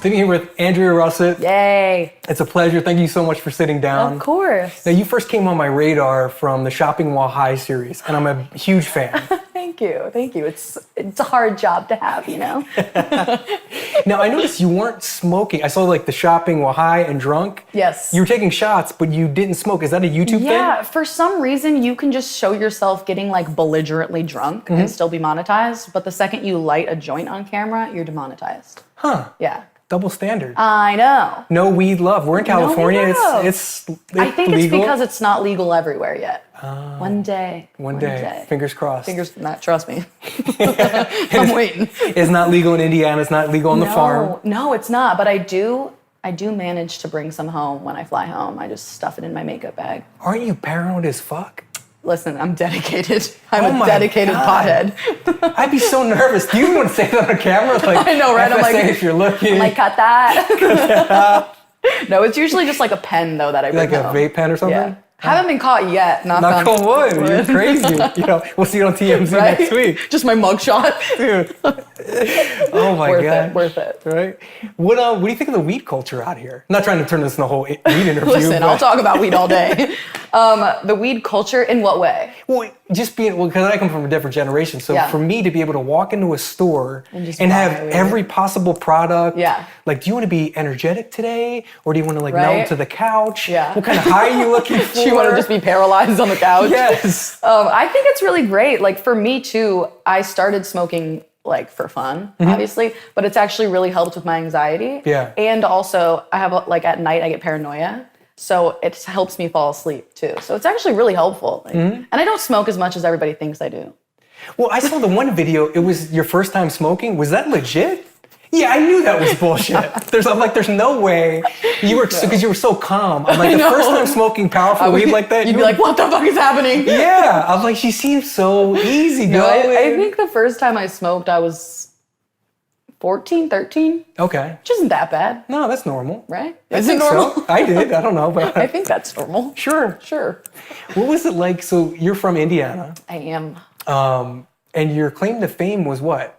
Sitting here with Andrea Russett. Yay. It's a pleasure. Thank you so much for sitting down. Of course. Now, you first came on my radar from the Shopping While High series, and I'm a huge fan. Thank you. Thank you. It's a hard job to have, you know? Now, I noticed you weren't smoking. I saw like the Shopping While High and Drunk. Yes. You were taking shots, but you didn't smoke. Is that a YouTube thing? Yeah, for some reason, you can just show yourself getting like belligerently drunk and still be monetized. But the second you light a joint on camera, you're demonetized. Huh. Yeah. Double standard. I know. No weed love. We're in California. No weed love. It's I think legal. it's because it's not legal everywhere yet. One day. One day. Fingers crossed. Trust me. I'm waiting. It's not legal in Indiana. It's not legal on the farm. No, it's not. But I do manage to bring some home when I fly home. I just stuff it in my makeup bag. Aren't you paranoid as fuck? Listen, I'm dedicated. I'm a dedicated pothead. I'd be so nervous. Do you even want to say that on camera? Like, I know, right? I'm like, if you're looking. I'm like, cut that. No, it's usually just like a pen, though, that I bring like home. a vape pen or something? Yeah. Haven't been caught yet. Knock on wood. You're crazy. We'll see it on TMZ next week. Just my mugshot. Dude. Oh my God. Worth it. Right? What do you think of the weed culture out here? I'm not trying to turn this into a whole weed interview. Listen, I'll talk about weed all day. The weed culture, in what way? Well, because I come from a different generation. So for me to be able to walk into a store and have every possible product. Yeah. Like, do you want to be energetic today? Or do you want to melt to the couch? Yeah. What kind of high are you looking for? Do you want to just be paralyzed on the couch? Yes. I think it's really great. Like for me too, I started smoking like for fun, obviously, but it's actually really helped with my anxiety. Yeah. And also I have at night I get paranoia. So it helps me fall asleep too. So it's actually really helpful. And I don't smoke as much as everybody thinks I do. Well, I saw the one video, it was your first time smoking. Was that legit? Yeah, I knew that was bullshit. There's no way you were, because you were so calm. I'm like, the first time smoking powerful weed like that. You'd be like, what the fuck is happening? Yeah, I'm like, she seems so easy going. I think the first time I smoked, I was 14, 13. Okay. Which isn't that bad. No, that's normal. Right? Is it normal? So. I did. I don't know. But I think that's normal. Sure. What was it like? So you're from Indiana. I am. And your claim to fame was what?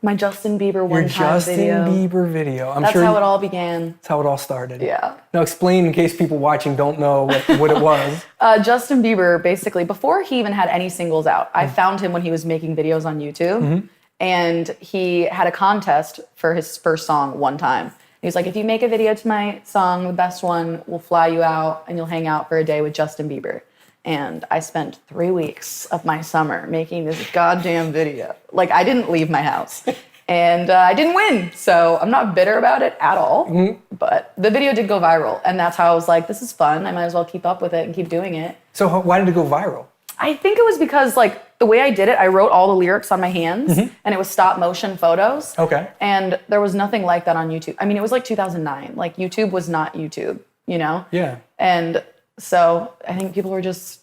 My Justin Bieber one-time video. Your Justin Bieber video. That's how it all began. That's how it all started. Yeah. Now explain in case people watching don't know what it was. Justin Bieber, basically, before he even had any singles out, I found him when he was making videos on YouTube. And he had a contest for his first song one time. He was like, if you make a video to my song, the best one, we'll fly you out and you'll hang out for a day with Justin Bieber. And I spent 3 weeks of my summer making this goddamn video. Like, I didn't leave my house. And I didn't win. So I'm not bitter about it at all. But the video did go viral. And that's how I was like, this is fun. I might as well keep up with it and keep doing it. So why did it go viral? I think it was because, the way I did it, I wrote all the lyrics on my hands. And it was stop motion photos. Okay. And there was nothing like that on YouTube. I mean, it was like 2009. Like, YouTube was not YouTube, you know? Yeah. And so I think people were just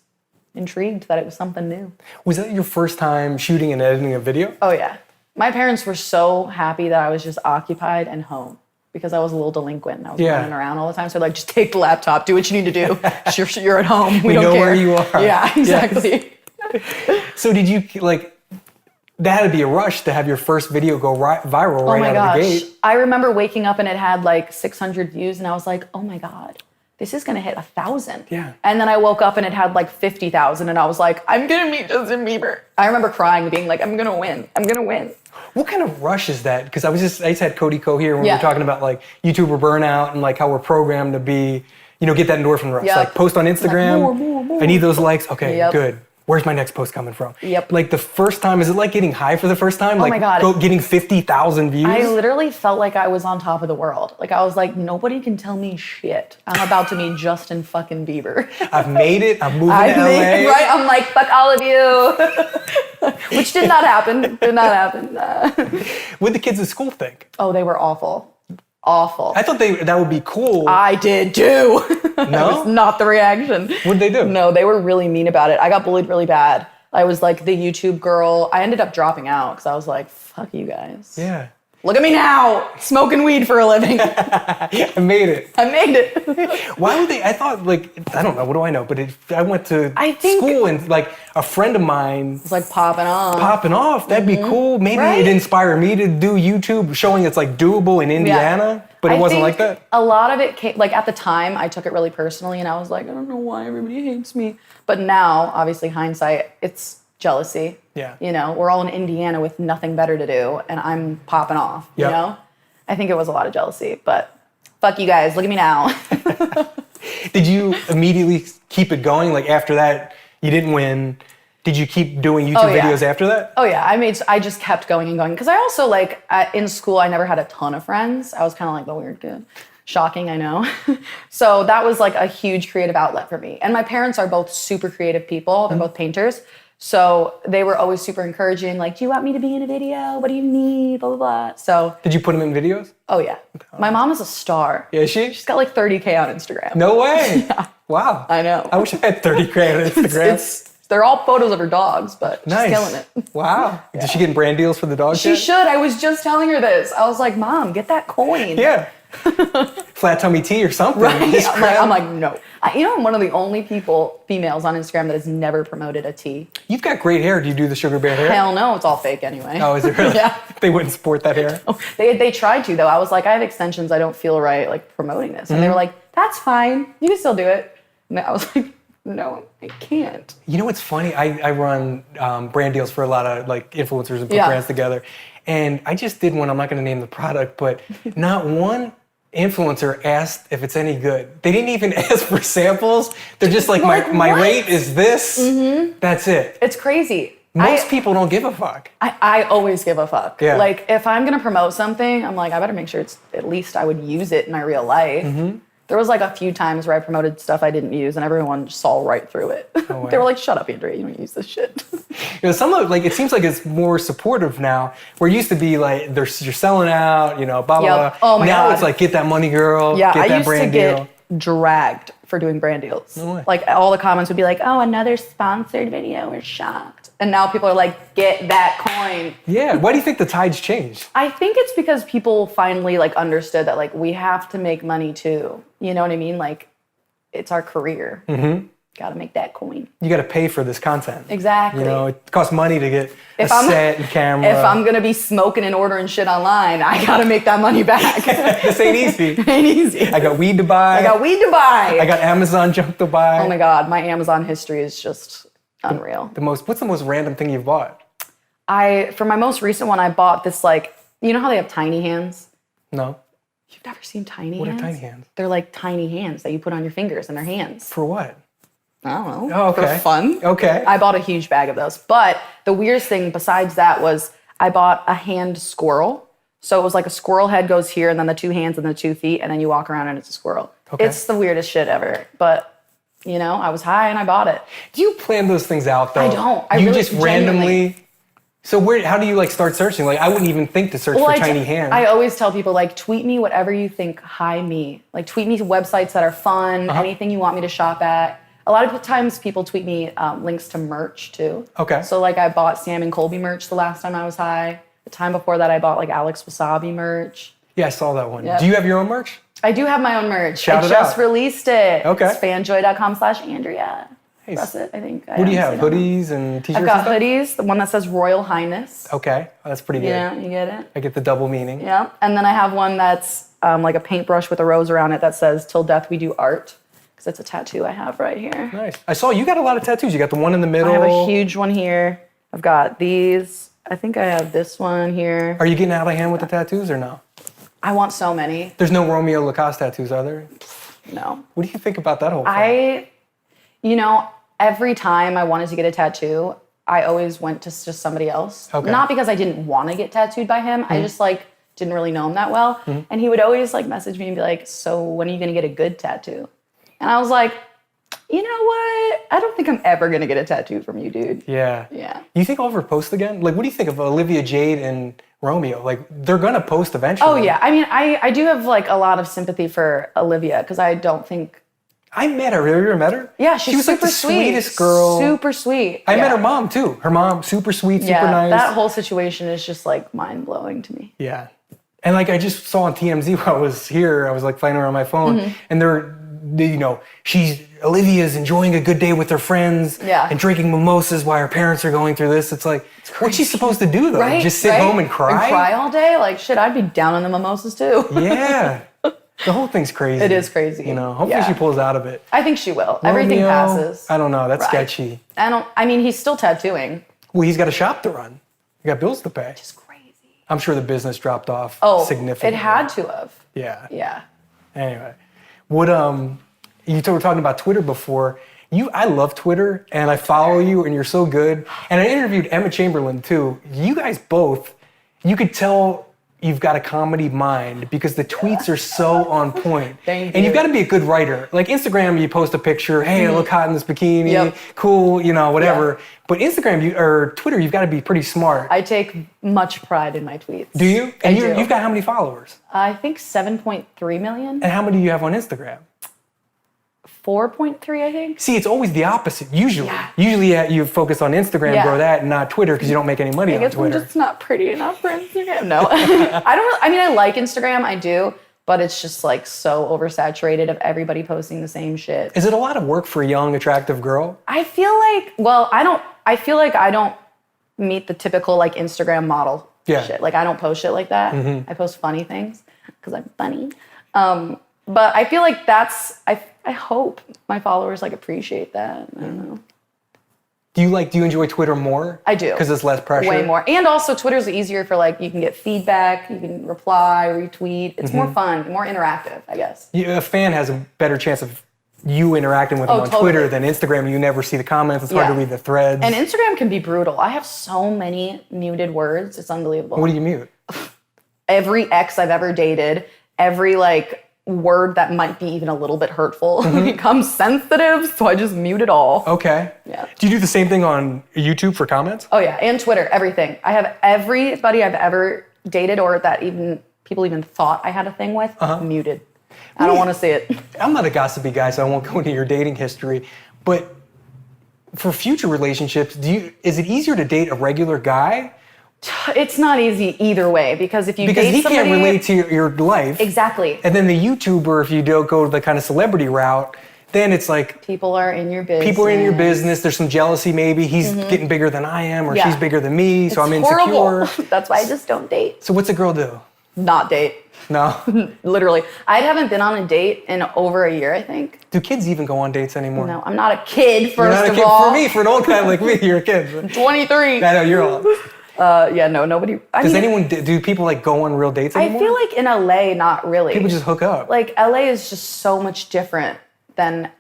intrigued that it was something new. Was that your first time shooting and editing a video? Oh, yeah. My parents were so happy that I was just occupied and home because I was a little delinquent and I was running around all the time. So like, just take the laptop, do what you need to do. You're at home. We don't know care. Where you are. Yeah, exactly. Yes. So did you that had to be a rush to have your first video go viral right out of the gate. I remember waking up and it had 600 views and I was like, oh my God. This is going to hit 1,000. Yeah. And then I woke up and it had 50,000 and I was like, I'm going to meet Justin Bieber. I remember crying, being like, I'm going to win. I'm going to win. What kind of rush is that? Because I just had Cody Co here when we were talking about YouTuber burnout and how we're programmed to be, get that endorphin rush. Like post on Instagram. More. I need those likes. Okay, good. Where's my next post coming from? Yep. The first time, is it like getting high for the first time? Oh my God. Getting 50,000 views? I literally felt like I was on top of the world. I was like, nobody can tell me shit. I'm about to meet Justin fucking Bieber. I've made it. I'm moving to LA. Right? I'm like, fuck all of you. Which did not happen. What'd the kids at school think? Oh, they were awful. Awful. I thought that would be cool. I did too. No? That was not the reaction. What'd they do? No, they were really mean about it. I got bullied really bad. I was the YouTube girl. I ended up dropping out because I was like, fuck you guys. Yeah. Look at me now, smoking weed for a living. I made it. Why would they? I thought, like, I don't know. What do I know? But I went to school and, like, a friend of mine. It's like popping off. That'd be cool. Maybe Right? it'd inspire me to do YouTube, showing it's, like, doable in Indiana. But it wasn't like that. A lot of it came, like, at the time, I took it really personally, and I was like, I don't know why everybody hates me. But now, obviously, hindsight, it's jealousy. Yeah. You know, we're all in Indiana with nothing better to do, and I'm popping off, you know? I think it was a lot of jealousy, but fuck you guys, look at me now. Did you immediately keep it going? Like, after that, you didn't win. Did you keep doing YouTube videos after that? Oh yeah, I just kept going and going. Because I also, like, in school, I never had a ton of friends. I was kind of like the weird kid. Shocking, I know. So that was like a huge creative outlet for me. And my parents are both super creative people. They're both painters. So they were always super encouraging, like, do you want me to be in a video? What do you need? Blah, blah, blah. So. Did you put them in videos? Oh, yeah. My mom is a star. Yeah, is she? She's got like 30K on Instagram. No way. Yeah. Wow. I know. I wish I had 30K on Instagram. They're all photos of her dogs, but she's killing it. Wow. Yeah. Did she get brand deals for the dogs? She should. I was just telling her this. I was like, Mom, get that coin. Yeah. Flat tummy tea or something. Right. I'm like, no. I'm one of the only females on Instagram that has never promoted a tea. You've got great hair. Do you do the sugar bear hair? Hell no, it's all fake anyway. Oh, is it really? Yeah. They wouldn't support that hair? They tried to, though. I was like, I have extensions. I don't feel right, like, promoting this. And they were like, that's fine. You can still do it. And I was like, no, I can't. You know what's funny? I run brand deals for a lot of, like, influencers and put brands together. And I just did one. I'm not going to name the product, but not one influencer asked if it's any good. They didn't even ask for samples. They're just like, my rate is this. That's it. It's crazy. Most people don't give a fuck. I always give a fuck. Yeah. Like, if I'm going to promote something, I'm like, I better make sure it's, at least I would use it in my real life. There was, like, a few times where I promoted stuff I didn't use, and everyone saw right through it. Oh, wow. They were like, shut up, Andrea, you don't use this shit. Some of it, like, it seems like it's more supportive now, where it used to be like, you're selling out, blah, blah, blah. Oh my now God. It's like, get that money, girl. Yeah, get I that used brand to deal. get dragged for doing brand deals. No way. Like, all the comments would be like, oh, another sponsored video, we're shocked. And now people are like, get that coin. Yeah, why do you think the tides changed? I think it's because people finally, like, understood that, like, we have to make money too. You know what I mean? Like, it's our career. Got to make that coin. You got to pay for this content. Exactly. It costs money to get a set and camera. If I'm going to be smoking and ordering shit online, I got to make that money back. This ain't easy. Ain't easy. I got weed to buy. I got Amazon junk to buy. Oh my God, my Amazon history is just unreal. What's the most random thing you've bought? For my most recent one, I bought this, like, you know how they have tiny hands? No. You've never seen tiny hands? What are tiny hands? They're like tiny hands that you put on your fingers, and they're hands. For what? I don't know. Oh, okay. For fun. Okay. I bought a huge bag of those. But the weirdest thing besides that was I bought a hand squirrel. So it was like a squirrel head goes here, and then the two hands and the 2 feet, and then you walk around and it's a squirrel. Okay. It's the weirdest shit ever. But, I was high and I bought it. Do you plan those things out, though? I don't. You really just randomly... So how do you, like, start searching? Like, I wouldn't even think to search for tiny hands. I always tell people, like, tweet me whatever you think, hi me. Like, tweet me to websites that are fun, anything you want me to shop at. A lot of times people tweet me links to merch, too. Okay. So, like, I bought Sam and Colby merch the last time I was high. The time before that, I bought, like, Alex Wasabi merch. Yeah, I saw that one. Yep. Do you have your own merch? I do have my own merch. Shout it out. I just released it. Okay. It's fanjoy.com/Andrea. Hey, Russett, I think. What do you have? Hoodies and t-shirts? I've got hoodies, the one that says Royal Highness. Okay. Oh, that's pretty good. Yeah, you get it? I get the double meaning. Yeah. And then I have one that's like a paintbrush with a rose around it that says, till death we do art. Because it's a tattoo I have right here. Nice. I saw you got a lot of tattoos. You got the one in the middle. I have a huge one here. I've got these. I think I have this one here. Are you getting out of hand with the tattoos or no? I want so many. There's no Romeo Lacoste tattoos, are there? No. What do you think about that whole thing? Every time I wanted to get a tattoo, I always went to just somebody else. Okay. Not because I didn't want to get tattooed by him. I just, like, didn't really know him that well. And he would always, like, message me and be like, so when are you going to get a good tattoo? And I was like, you know what? I don't think I'm ever going to get a tattoo from you, dude. Yeah. Yeah. You think I'll ever post again? Like, what do you think of Olivia Jade and Romeo? Like, they're going to post eventually. Oh, yeah. I mean, I do have, like, a lot of sympathy for Olivia because I don't think... I met her. Have you ever met her? Yeah, she was super like the sweet. Sweetest girl. Super sweet. I met her mom, too. Her mom, super sweet, super nice. That whole situation is just, like, mind-blowing to me. Yeah. And like I just saw on TMZ while I was here, I was like playing around my phone, and Olivia's enjoying a good day with her friends and drinking mimosas while her parents are going through this. It's like, what's she supposed to do though? Right? Just sit home and cry? And cry all day? Like, shit, I'd be down on the mimosas too. Yeah. The whole thing's crazy. It is crazy. Hopefully she pulls out of it. I think she will. Everything passes. I don't know. That's sketchy. I mean, he's still tattooing. Well, he's got a shop to run. He got bills to pay. Which is crazy. I'm sure the business dropped off significantly. It had to have. Yeah. Yeah. Anyway, you were talking about Twitter before. I love Twitter, and I follow you, and you're so good. And I interviewed Emma Chamberlain, too. You guys both, you could tell you've got a comedy mind because the tweets are so on point. Thank you. And you've got to be a good writer. Like Instagram, you post a picture, hey, I look hot in this bikini, cool, whatever. Yeah. But Instagram or Twitter, you've got to be pretty smart. I take much pride in my tweets. Do you? And you've got how many followers? I think 7.3 million. And how many do you have on Instagram? 4.3, I think. See, it's always the opposite, usually. Yeah. Usually you focus on Instagram, grow that, and not Twitter because you don't make any money on Twitter. I'm just not pretty enough for Instagram. No. I like Instagram, I do, but it's just like so oversaturated of everybody posting the same shit. Is it a lot of work for a young, attractive girl? I feel like, I don't meet the typical like Instagram model shit. Like I don't post shit like that. Mm-hmm. I post funny things because I'm funny. But I feel like I hope my followers like appreciate that. I don't know. Do you enjoy Twitter more? I do. Because it's less pressure? Way more. And also Twitter's easier for like, you can get feedback, you can reply, retweet. It's more fun, more interactive, I guess. A fan has a better chance of you interacting with them on Twitter than Instagram. You never see the comments. It's hard to read the threads. And Instagram can be brutal. I have so many muted words. It's unbelievable. What do you mute? Every ex I've ever dated, every like word that might be even a little bit hurtful becomes sensitive, so I just mute it all. Okay. Yeah. Do you do the same thing on YouTube for comments? Oh yeah, and Twitter, everything. I have everybody I've ever dated or that people even thought I had a thing with muted. I don't want to see it. I'm not a gossipy guy, so I won't go into your dating history, but for future relationships, is it easier to date a regular guy? It's not easy either way because if you date somebody... Because he can't relate to your life. Exactly. And then the YouTuber, if you don't go the kind of celebrity route, then it's like... People are in your business. People are in your business. There's some jealousy maybe. He's getting bigger than I am or she's bigger than me, so I'm insecure. Horrible. That's why I just don't date. So what's a girl do? Not date. No? Literally. I haven't been on a date in over a year, I think. Do kids even go on dates anymore? No, I'm not a kid, first of all. For me, for an old guy like me, you're a kid. I'm 23. I know, you're old. Nobody. Do people like go on real dates anymore? I feel like in LA, not really. People just hook up. Like LA is just so much different than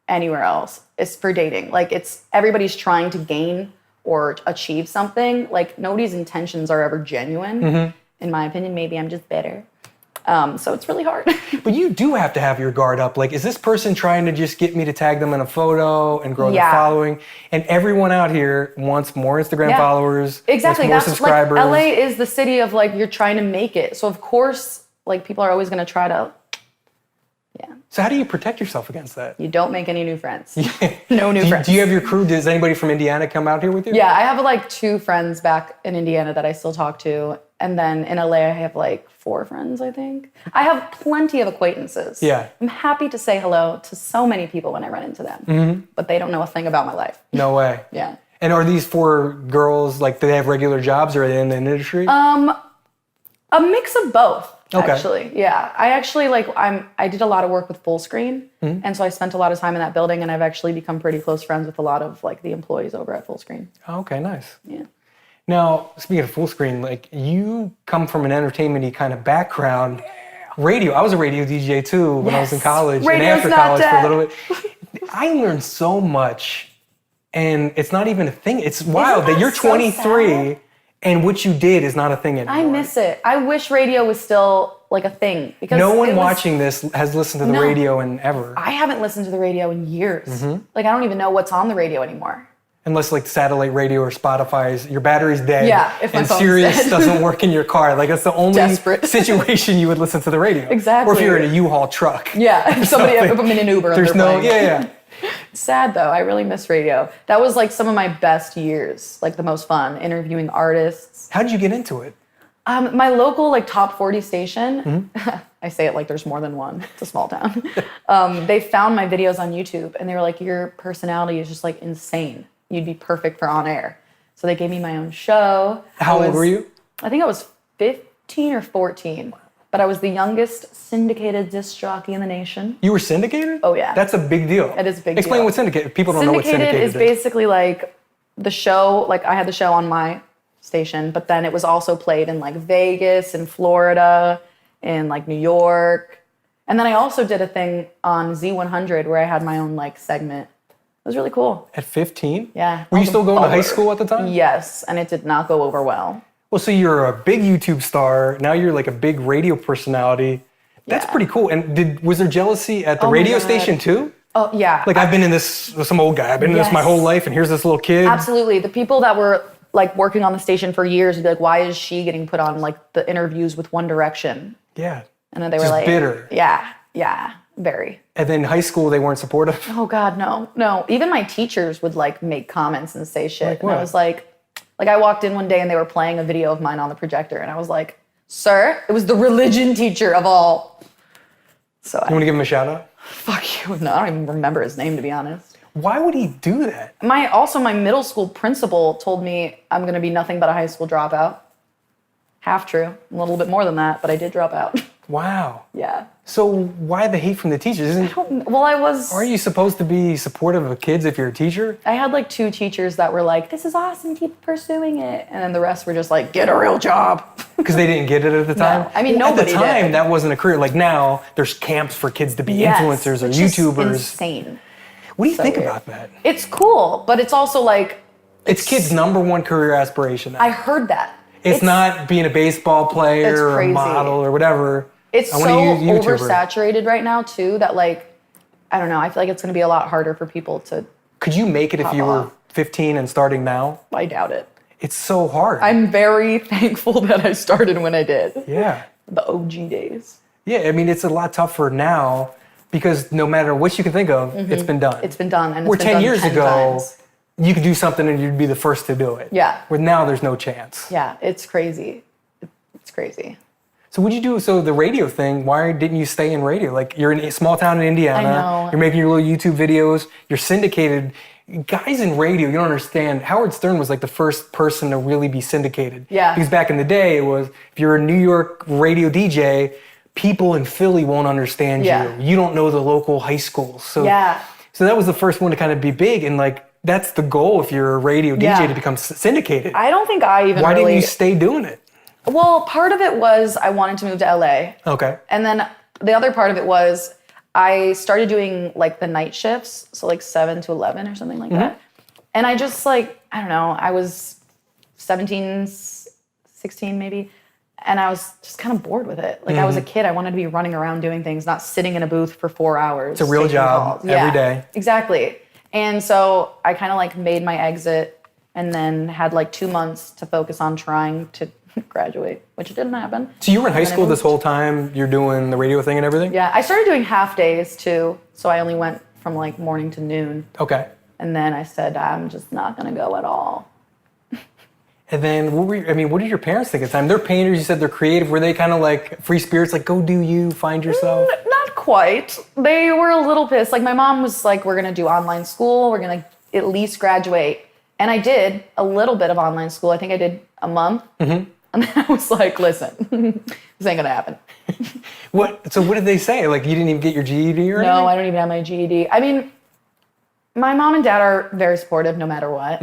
anywhere else. It's for dating. Like everybody's trying to gain or achieve something. Like nobody's intentions are ever genuine. In my opinion, maybe I'm just bitter. So it's really hard. But you do have to have your guard up. Like, is this person trying to just get me to tag them in a photo and grow their following? And everyone out here wants more Instagram followers. Exactly. More subscribers. Like, LA is the city of like, you're trying to make it. So of course, like people are always going to try to, So how do you protect yourself against that? You don't make any new friends. No new friends. Do you have your crew? Does anybody from Indiana come out here with you? Yeah, I have like 2 friends back in Indiana that I still talk to. And then in LA, I have like 4 friends, I think. I have plenty of acquaintances. Yeah. I'm happy to say hello to so many people when I run into them. But they don't know a thing about my life. No way. Yeah. And are these 4 girls, like, do they have regular jobs or are they in the industry? A mix of both. Okay. Actually, yeah. I actually I did a lot of work with Fullscreen, and so I spent a lot of time in that building, and I've actually become pretty close friends with a lot of like the employees over at Fullscreen. Oh, okay, nice. Yeah. Now, speaking of Fullscreen, like you come from an entertainment-y kind of background. Radio. I was a radio DJ too when I was in college and after college for a little bit. I learned so much, and it's not even a thing. It's wild that you're 23. And what you did is not a thing anymore. I miss it. I wish radio was still like a thing. Because no one watching this has listened to the radio in ever. I haven't listened to the radio in years. Like I don't even know what's on the radio anymore. Unless like satellite radio or Spotify's, your battery's dead. Yeah, if my and phone's Sirius dead. doesn't work in your car. Like that's the only situation you would listen to the radio. Exactly. Or if you're in a U-Haul truck. Yeah, if if I'm in an Uber. There's no, yeah. It's sad though. I really miss radio. That was like some of my best years, like the most fun, interviewing artists. How did you get into it? My local like top 40 station, I say it like there's more than one. It's a small town. They found my videos on YouTube and they were like, your personality is just like insane. You'd be perfect for on air. So they gave me my own show. How old were you? I think I was 15 or 14. But I was the youngest syndicated disc jockey in the nation. You were syndicated? Oh, yeah. That's a big deal. It is a big deal. Explain what syndicated. People don't know what syndicated is. Syndicated is basically like the show, like I had the show on my station, but then it was also played in like Vegas and Florida and like New York. And then I also did a thing on Z100 where I had my own like segment. It was really cool. At 15? Yeah. Were you still going to high school at the time? Yes, and it did not go over well. Well, so you're a big YouTube star. Now you're like a big radio personality. That's pretty cool. And was there jealousy at the radio station too? Oh, yeah. Like I've been in this, some old guy, I've been in this my whole life and here's this little kid. Absolutely. The people that were like working on the station for years would be like, why is she getting put on like the interviews with One Direction? Yeah. And then they were like, bitter. Yeah, very. And then high school, they weren't supportive? Oh God, no. Even my teachers would like make comments and say shit. Like what? And I was like I walked in one day and they were playing a video of mine on the projector and I was like, sir, it was the religion teacher of all. So you want to give him a shout out? Fuck you. No, I don't even remember his name, to be honest. Why would he do that? My middle school principal told me I'm going to be nothing but a high school dropout. Half true. A little bit more than that, but I did drop out. Wow. Yeah. So why the hate from the teachers? Aren't you supposed to be supportive of kids if you're a teacher? I had like 2 teachers that were like, this is awesome, keep pursuing it. And then the rest were just like, get a real job. Because they didn't get it at the time? No. I mean, nobody did. At the time, that wasn't a career. Like now, there's camps for kids to be influencers or YouTubers. It's insane. What do you think about that? It's cool, but it's also like... It's kids' #1 career aspiration now. I heard that. It's not being a baseball player or a model or whatever. It's so oversaturated right now, too, that like, I don't know, I feel like it's going to be a lot harder for people to... Could you make it if you were 15 and starting now? I doubt it. It's so hard. I'm very thankful that I started when I did. Yeah. The OG days. Yeah, I mean, it's a lot tougher now because no matter what you can think of, it's been done. It's been done. And Where it's been 10 done years 10 ago, times. You could do something and you'd be the first to do it. Yeah. Where now there's no chance. Yeah, it's crazy. It's crazy. So what'd you do? So the radio thing, why didn't you stay in radio? Like you're in a small town in Indiana. I know. You're making your little YouTube videos. You're syndicated. Guys in radio, you don't understand. Howard Stern was like the first person to really be syndicated. Yeah. Because back in the day, it was, if you're a New York radio DJ, people in Philly won't understand you. You don't know the local high schools. So, so that was the first one to kind of be big. And like, that's the goal if you're a radio DJ to become syndicated. I don't think I even Why didn't you stay doing it? Well, part of it was I wanted to move to LA. Okay. And then the other part of it was I started doing like the night shifts, so like 7 to 11 or something like that. And I just like, I don't know, I was 17, 16 maybe, and I was just kind of bored with it. Like I was a kid, I wanted to be running around doing things, not sitting in a booth for 4 hours. It's a real job every day. Exactly. And so I kind of like made my exit and then had like 2 months to focus on trying to graduate, which didn't happen. So you were in high school this whole time, you're doing the radio thing and everything? Yeah, I started doing half days too, so I only went from like morning to noon. Okay. And then I said, I'm just not gonna go at all. And then, what did your parents think at the time? They're painters, you said they're creative. Were they kind of like free spirits, like go do you, find yourself? Not quite. They were a little pissed. Like my mom was like, we're gonna do online school, we're gonna at least graduate. And I did a little bit of online school. I think I did a month. And then I was like, listen, this ain't gonna happen. So what did they say? Like you didn't even get your GED or anything? No, I don't even have my GED. I mean, my mom and dad are very supportive no matter what.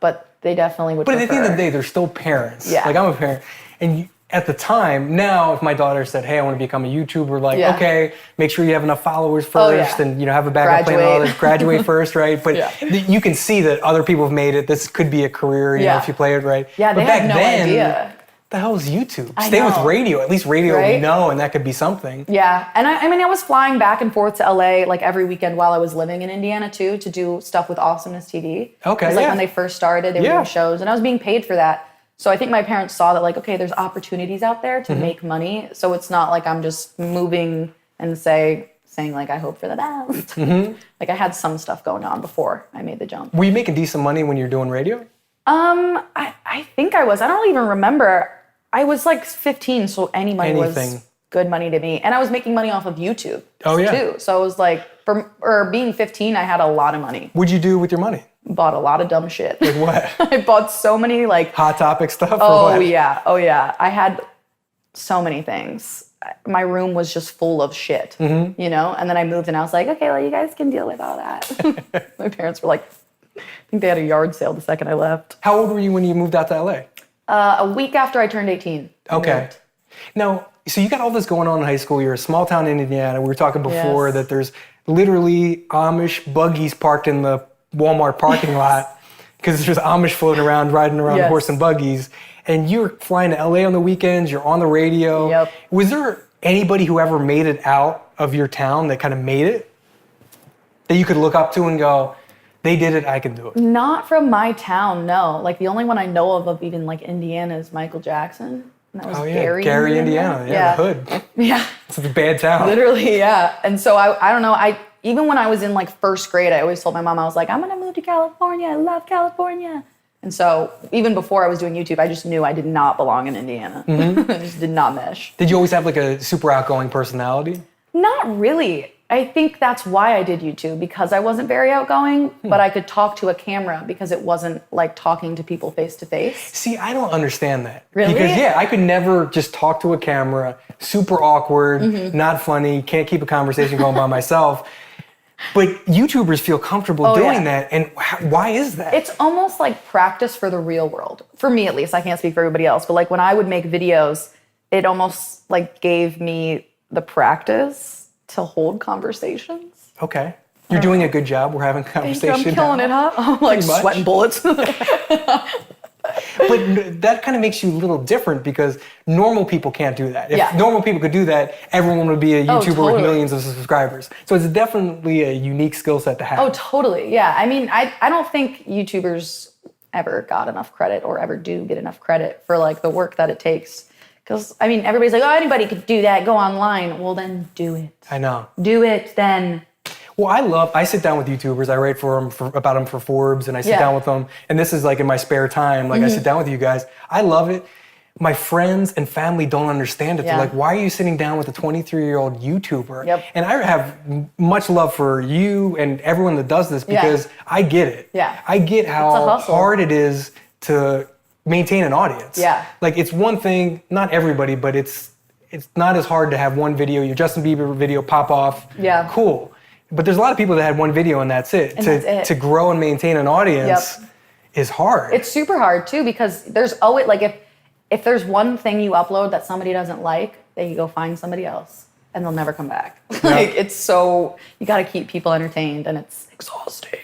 But they definitely would prefer. But at the end of the day, they're still parents. Yeah. Like I'm a parent. And at the time, now if my daughter said, hey, I want to become a YouTuber, like, okay, make sure you have enough followers first and, have a backup plan and all this, graduate first, right? But you can see that other people have made it. This could be a career, you know, if you play it right. Yeah, but they back had no then, idea. The hell is YouTube? I Stay know. with radio. At least radio we know, and that could be something. Yeah, and I mean, I was flying back and forth to LA like every weekend while I was living in Indiana too, to do stuff with Awesomeness TV. Okay, It was like when they first started, they were doing shows, and I was being paid for that. So I think my parents saw that like, okay, there's opportunities out there to make money. So it's not like I'm just moving and saying like, I hope for the best. Like I had some stuff going on before I made the jump. Were you making decent money when you were doing radio? I think I was. I don't even remember. I was like 15, so any money Anything. was good money to me. And I was making money off of YouTube too. So I was like, being 15, I had a lot of money. What'd you do with your money? Bought a lot of dumb shit. Like what? I bought so many like... Hot Topic stuff? Oh yeah. I had so many things. My room was just full of shit, And then I moved and I was like, okay, well, you guys can deal with all that. My parents were like, I think they had a yard sale the second I left. How old were you when you moved out to LA? A week after I turned 18. Okay. Now, so you got all this going on in high school. You're a small town in Indiana. We were talking before that there's literally Amish buggies parked in the Walmart parking lot because there's Amish floating around, riding around horse and buggies. And you're flying to LA on the weekends. You're on the radio. Yep. Was there anybody who ever made it out of your town that kind of made it? That you could look up to and go, they did it, I can do it? Not from my town, no. Like the only one I know of even like Indiana is Michael Jackson. And that was Gary, Indiana. Yeah, the hood. Yeah. It's a bad town. Literally, yeah. And so I don't know, even when I was in like first grade, I always told my mom, I was like, I'm gonna move to California. I love California. And so even before I was doing YouTube, I just knew I did not belong in Indiana. I just did not mesh. Did you always have like a super outgoing personality? Not really. I think that's why I did YouTube, because I wasn't very outgoing, but I could talk to a camera because it wasn't like talking to people face to face. See, I don't understand that. Really? Because I could never just talk to a camera, super awkward, not funny, can't keep a conversation going by myself. But YouTubers feel comfortable doing that, and why is that? It's almost like practice for the real world. For me, at least. I can't speak for everybody else, but like when I would make videos, it almost like gave me the practice to hold conversations. Okay. You're doing a good job. We're having a conversation. I'm killing it, huh? I'm like sweating bullets. But that kind of makes you a little different because normal people can't do that. If normal people could do that, everyone would be a YouTuber with millions of subscribers. So it's definitely a unique skill set to have. Oh, totally. Yeah. I mean, I don't think YouTubers ever got enough credit or ever do get enough credit for like the work that it takes. Because, I mean, everybody's like, oh, anybody could do that, go online. Well, then do it. I know. Do it, then. Well, I sit down with YouTubers. I write about them for Forbes, and I sit down with them. And this is like in my spare time. Like I sit down with you guys. I love it. My friends and family don't understand it. They're like, why are you sitting down with a 23-year-old YouTuber? Yep. And I have much love for you and everyone that does this because I get it. Yeah. I get how hard it is to maintain an audience. Yeah. Like it's one thing, not everybody, but it's not as hard to have one video, your Justin Bieber video pop off. Yeah. Cool. But there's a lot of people that had one video and that's it. To grow and maintain an audience is hard. It's super hard too because there's always like if there's one thing you upload that somebody doesn't like, then you go find somebody else and they'll never come back. Like it's so you got to keep people entertained and it's exhausting.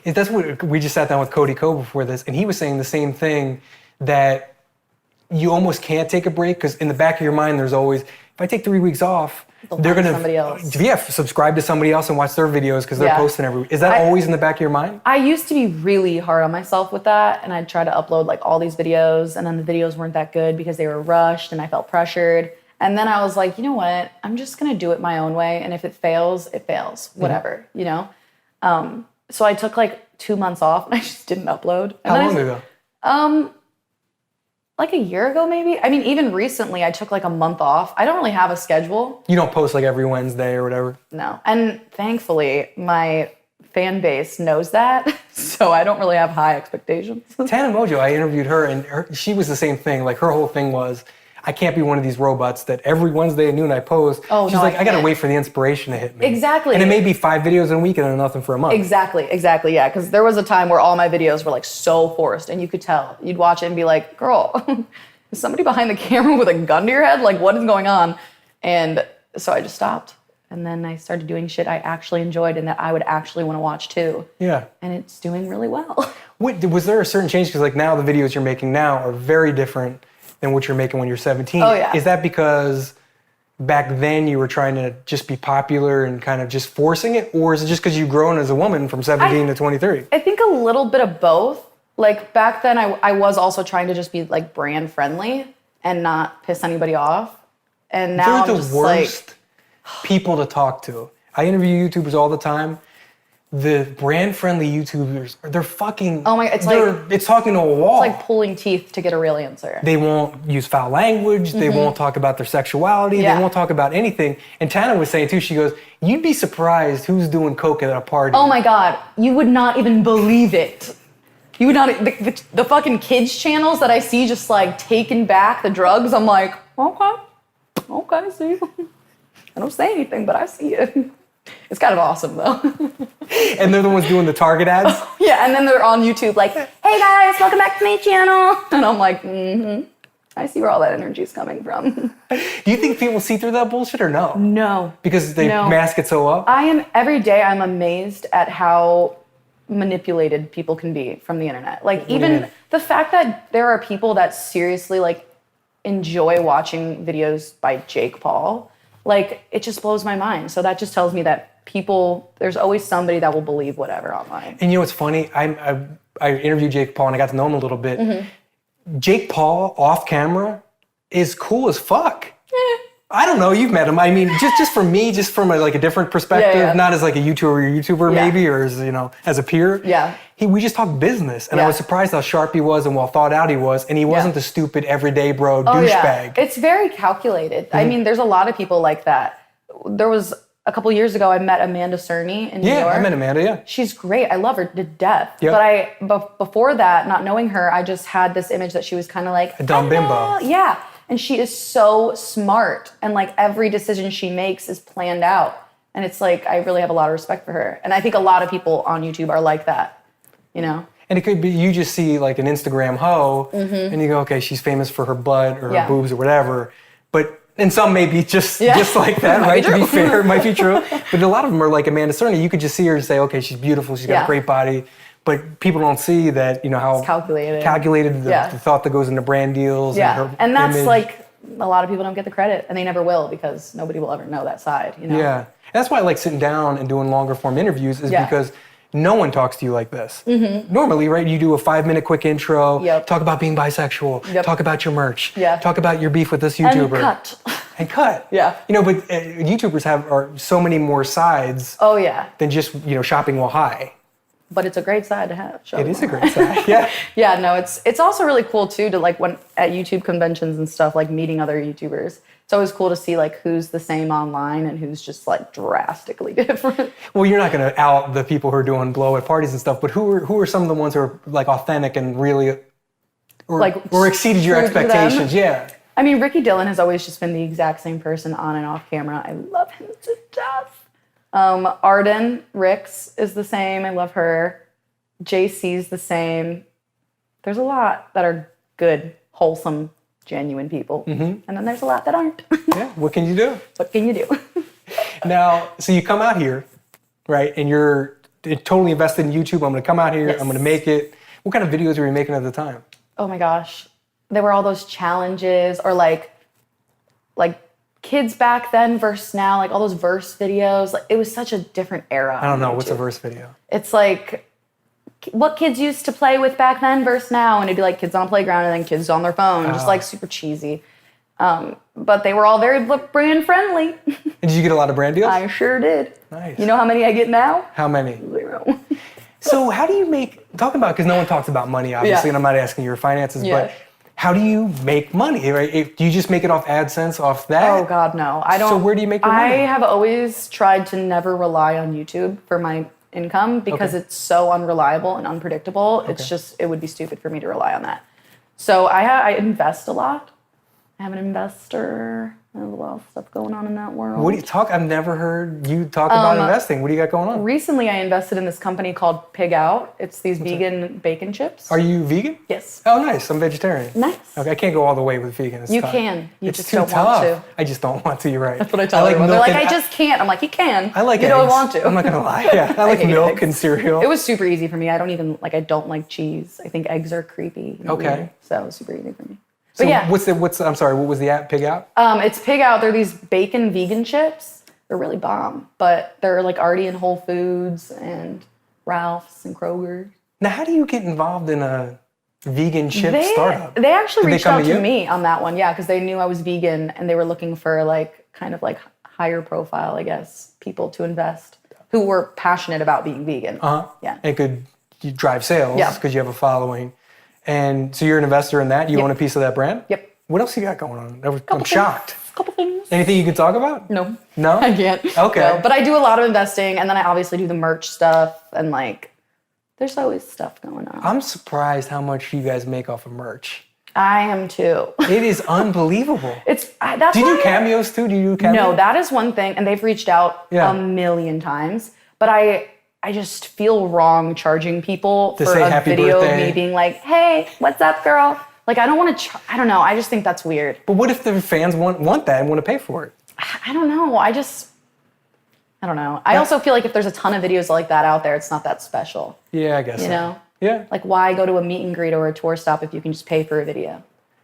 That's what we just sat down with Cody Ko before this, and he was saying the same thing, that you almost can't take a break because in the back of your mind there's always, if I take 3 weeks off, they're gonna somebody else. Subscribe to somebody else and watch their videos because they're posting every week. Is that always in the back of your mind? I used to be really hard on myself with that, and I'd try to upload like all these videos, and then the videos weren't that good because they were rushed and I felt pressured. And then I was like, you know what? I'm just gonna do it my own way, and if it fails, it fails. Whatever, you know. So I took like 2 months off and I just didn't upload. And How long ago? Like a year ago, maybe. I mean, even recently, I took like a month off. I don't really have a schedule. You don't post like every Wednesday or whatever? No. And thankfully, my fan base knows that. So I don't really have high expectations. Tana Mojo, I interviewed her and she was the same thing. Like her whole thing was, I can't be one of these robots that every Wednesday at noon I post. She's like, I gotta wait for the inspiration to hit me. Exactly. And it may be 5 videos in a week and then nothing for a month. Exactly, yeah. Because there was a time where all my videos were like so forced and you could tell. You'd watch it and be like, girl, is somebody behind the camera with a gun to your head? Like, what is going on? And so I just stopped. And then I started doing shit I actually enjoyed and that I would actually want to watch too. Yeah. And it's doing really well. Was there a certain change? Because like now the videos you're making now are very different than what you're making when you're 17. Oh, yeah. Is that because back then you were trying to just be popular and kind of just forcing it? Or is it just because you've grown as a woman from 17 to 23? I think a little bit of both. Like back then I was also trying to just be like brand friendly and not piss anybody off. And now I'm just like... They're the worst people to talk to. I interview YouTubers all the time. the brand-friendly YouTubers, they're fucking... Oh my, it's talking to a wall. It's like pulling teeth to get a real answer. They won't use foul language. They won't talk about their sexuality. Yeah. They won't talk about anything. And Tana was saying too, she goes, you'd be surprised who's doing coke at a party. Oh my God, you would not even believe it. You would not, the fucking kids channels that I see just like taking back the drugs, I'm like, okay, see. I don't say anything, but I see it. It's kind of awesome though. And they're the ones doing the Target ads? Yeah, and then they're on YouTube like, hey guys, welcome back to my channel. And I'm like, I see where all that energy is coming from. Do you think people see through that bullshit or no? No. Because they mask it so up? Every day I'm amazed at how manipulated people can be from the internet. Like even the fact that there are people that seriously like enjoy watching videos by Jake Paul, like it just blows my mind. So that just tells me that there's always somebody that will believe whatever online. And you know what's funny? I interviewed Jake Paul and I got to know him a little bit. Jake Paul off camera is cool as fuck. I don't know, you've met him. I mean, just for me, just from a different perspective, not as like a YouTuber maybe, or as, as a peer. Yeah. We just talked business, and I was surprised how sharp he was and well thought out he was, and he wasn't the stupid everyday bro douchebag. It's very calculated. I mean, there's a lot of people like that. There was a couple years ago, I met Amanda Cerny in New York. Yeah, I met Amanda, She's great. I love her to death. Yep. But before that, not knowing her, I just had this image that she was kind of like a dumb bimbo. Yeah. And she is so smart. And like every decision she makes is planned out. And it's like, I really have a lot of respect for her. And I think a lot of people on YouTube are like that, And it could be, you just see like an Instagram hoe, and you go, okay, she's famous for her butt or her boobs or whatever. And some may be just like that, right? To be fair, it might be true. But a lot of them are like Amanda Cerny. You could just see her and say, okay, she's beautiful, she's got a great body. But people don't see that, how it's calculated the thought that goes into brand deals. Yeah, and that's image. Like, a lot of people don't get the credit, and they never will because nobody will ever know that side, Yeah, and that's why I like sitting down and doing longer form interviews is because no one talks to you like this. Normally, right, you do a 5-minute quick intro, talk about being bisexual, talk about your merch, talk about your beef with this YouTuber. And cut. Yeah. But YouTubers are so many more sides than just, shopping while high. But it's a great side to have. It is a great side, yeah. Yeah, no, it's also really cool too to like when at YouTube conventions and stuff, like meeting other YouTubers. It's always cool to see like who's the same online and who's just like drastically different. Well, you're not going to out the people who are doing blow at parties and stuff, but who are some of the ones who are like authentic and really or exceeded your expectations? Yeah. I mean, Ricky Dillon has always just been the exact same person on and off camera. I love him to death. Arden Ricks is the same. I love her. JC's the same. There's a lot that are good, wholesome, genuine people. And then there's a lot that aren't. Yeah, what can you do? What can you do? Now, so you come out here, right, and you're totally invested in YouTube. I'm going to come out here. I'm going to make it. What kind of videos were you making at the time? Oh my gosh. There were all those challenges or like kids back then versus now, like all those verse videos. Like it was such a different era. I don't know. What's a verse video? It's like what kids used to play with back then versus now. And it'd be like kids on a playground and then kids on their phone. Just like super cheesy. But they were all very brand friendly. And did you get a lot of brand deals? I sure did. Nice. You know how many I get now? How many? 0. So how do you because no one talks about money, obviously, and I'm not asking your finances, but how do you make money, right? Do you just make it off AdSense, off that? Oh God, no. I don't. So where do you make your money? I have always tried to never rely on YouTube for my income because it's so unreliable and unpredictable. It's just, it would be stupid for me to rely on that. So I invest a lot. I have an investor. I have a lot of stuff going on in that world. What do you talk? I've never heard you talk about investing. What do you got going on? Recently, I invested in this company called Pig Out. It's these vegan bacon chips. Are you vegan? Yes. Oh, nice. I'm vegetarian. Nice. Okay, I can't go all the way with vegan. It's you tough. can. You it's just too don't tough. want to. I just don't want to. You're right. That's what I tell everyone. They're like, I just can't. I'm like, you can. I like you eggs. don't want to. I'm not gonna lie. Yeah, I like milk eggs. and cereal. It was super easy for me. I don't like cheese. I think eggs are creepy. Okay. Weird, so it was super easy for me. So but yeah. I'm sorry, what was the app? Pig Out? It's Pig Out. They're these bacon vegan chips. They're really bomb, but they're like already in Whole Foods and Ralph's and Kroger. Now, how do you get involved in a vegan chip startup? They actually reached out to to me on that one, because they knew I was vegan and they were looking for like kind of like higher profile, I guess, people to invest. who were passionate about being vegan. Yeah. And you drive sales because you have a following. And so you're an investor in that? You own a piece of that brand? Yep. What else you got going on? I'm shocked. Couple things. Anything you can talk about? No. No? I can't. Okay. No, but I do a lot of investing, and then I obviously do the merch stuff, and like, there's always stuff going on. I'm surprised how much you guys make off of merch. I am too. It is unbelievable. That's do you do cameos too? Do you do cameos? No, that is one thing, and they've reached out a million times, but I just feel wrong charging people for a video of me being like, hey, what's up, girl? Like, I don't want to, I don't know. I just think that's weird. But what if the fans want that and want to pay for it? I don't know. I don't know. I also feel like if there's a ton of videos like that out there, it's not that special. Yeah, I guess You know? Yeah. Like, why go to a meet and greet or a tour stop if you can just pay for a video?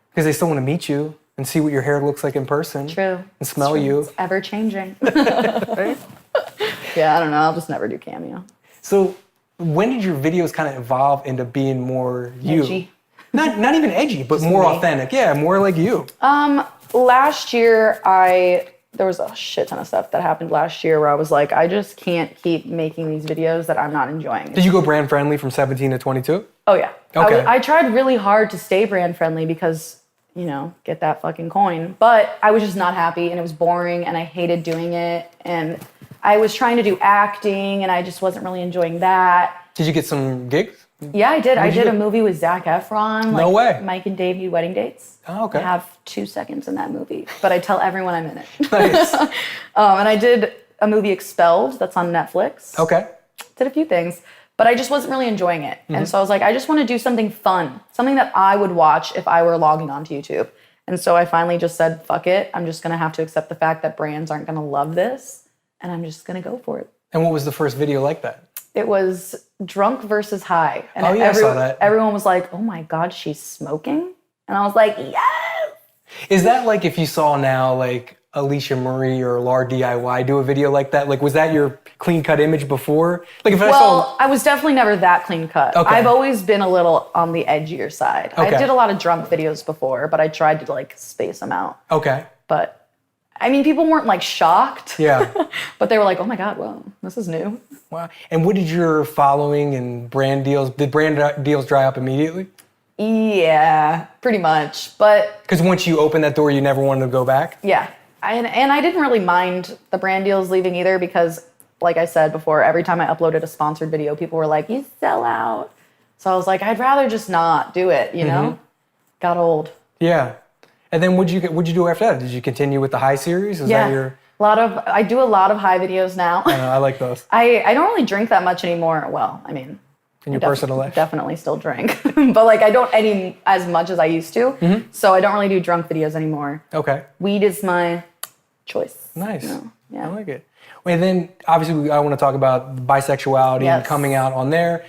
Because they still want to meet you and see what your hair looks like in person. True. And smell you. It's ever changing. Right? Yeah, I don't know. I'll just never do cameo. So when did your videos kind of evolve into being more you? Edgy. Not even edgy, but more authentic. Yeah, more like you. Last year, there was a shit ton of stuff that happened last year where I was like, I just can't keep making these videos that I'm not enjoying. Did you go brand friendly from 17 to 22? Oh, yeah. Okay. I tried really hard to stay brand friendly because, get that fucking coin. But I was just not happy, and it was boring, and I hated doing it. And I was trying to do acting, and I just wasn't really enjoying that. Did you get some gigs? Yeah, I did. I did a movie with Zac Efron. No way. Mike and Dave Need Wedding Dates. Oh, okay. I have 2 seconds in that movie, but I tell everyone I'm in it. Nice. And I did a movie Expelled that's on Netflix. Okay. Did a few things, but I just wasn't really enjoying it. And so I was like, I just want to do something fun, something that I would watch if I were logging onto YouTube. And so I finally just said, fuck it. I'm just going to have to accept the fact that brands aren't going to love this, and I'm just going to go for it. And what was the first video like that? It was drunk versus high. And I saw that. Everyone was like, oh my God, she's smoking? And I was like, yes! Is that like if you saw now like Alicia Marie or Lar DIY do a video like that? Like, was that your clean cut image before? Like if I saw... I was definitely never that clean cut. Okay. I've always been a little on the edgier side. Okay. I did a lot of drunk videos before, but I tried to like space them out. Okay. But I mean, people weren't like shocked. Yeah. But they were like, oh my God, well, this is new. Wow. And what did your following and did brand deals dry up immediately? Yeah, pretty much. But because once you opened that door, you never wanted to go back? Yeah. And I didn't really mind the brand deals leaving either because, like I said before, every time I uploaded a sponsored video, people were like, you sell out. So I was like, I'd rather just not do it, you know? Got old. Yeah. And then what'd you do after that? Did you continue with the high series? Is that your... I do a lot of high videos now. I like those. I don't really drink that much anymore. Well, I mean... In your personal life? Definitely still drink. But like I don't as much as I used to. So I don't really do drunk videos anymore. Okay. Weed is my choice. Nice. Yeah. I like it. And then obviously I want to talk about bisexuality and coming out on there.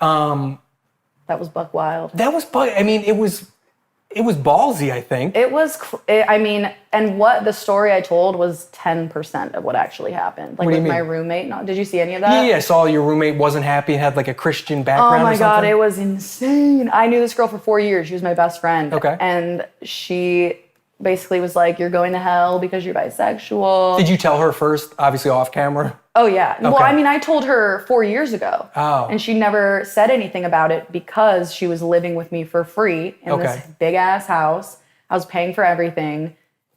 That was buck wild. I mean, it was ballsy, I think. It was, and what the story I told was 10% of what actually happened. Like with my roommate. No, did you see any of that? Yeah, I saw your roommate wasn't happy and had like a Christian background. Oh my or God, something. it was insane. I knew this girl for 4 years. She was my best friend. Okay. And she basically was like, you're going to hell because you're bisexual. Did you tell her first, obviously off camera? Oh, yeah. Okay. Well, I mean, I told her 4 years ago. Oh. And she never said anything about it because she was living with me for free in this big-ass house. I was paying for everything.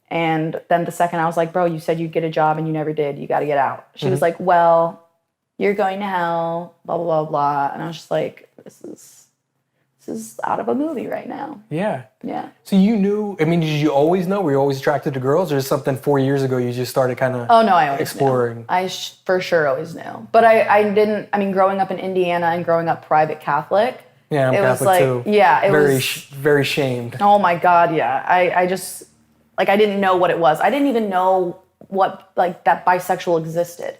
And then the second I was like, bro, you said you'd get a job and you never did. You got to get out. She was like, well, you're going to hell, blah, blah, blah, blah. And I was just like, this is out of a movie right now. Yeah. Yeah. So you knew, I mean, did you always know? Were you always attracted to girls? Or is something 4 years ago you just started kind of I always exploring? Knew. I for sure always knew. But I didn't, growing up in Indiana and growing up private Catholic. Yeah, I'm Catholic was too. Yeah, it was. Very shamed. Oh my God, yeah. I just, I didn't know what it was. I didn't even know what, that bisexual existed.